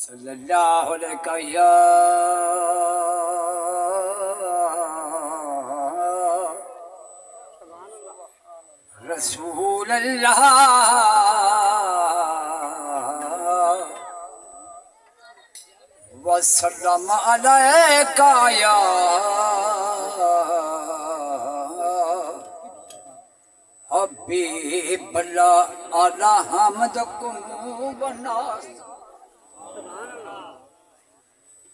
صلی اللہ علیہ یا رسول اللہ وسلم علیک یا حبیب اللہ علی حمد قلوب الناس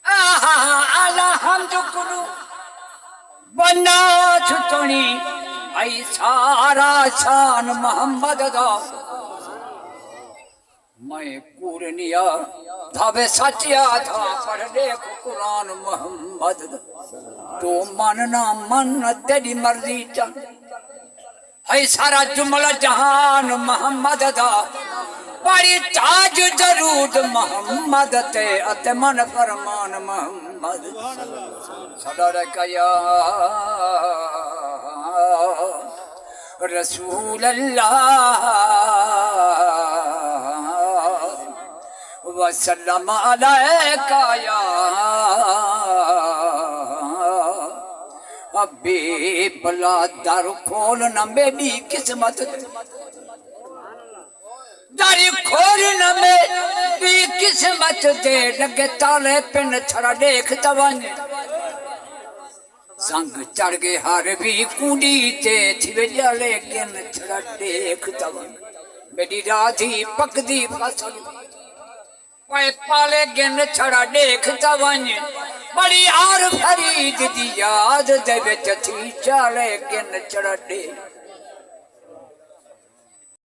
علی حمد قلوب الناس چنی ای سارا شان محمد دا میں قرنیا دھاوے سچیا تھا پڑھ دیکھ قرآن محمد دا تو مننا من تیری مرضی چل ہے سارا جملہ جہان محمد دا بڑی تاج درود محمد تے اتے من فرمان محمد صلی اللہ یا رسول اللہ وسلم علیک یا حبیب اللہ در کھولنا میری قسمت داری کھولنا میری قسمت دے لگے تالے پن چھڑا دیکھ توانج زنگ چڑھ گئے ہر بھی کنڈی تے تھوے جالے گن چھڑا دیکھ توانج میری راضی پک دی فصل پائے پالے گن چھڑا دیکھ توانج بڑی آر فرید دی یاد دے وچ تھی چالے گن چھڑا دیکھ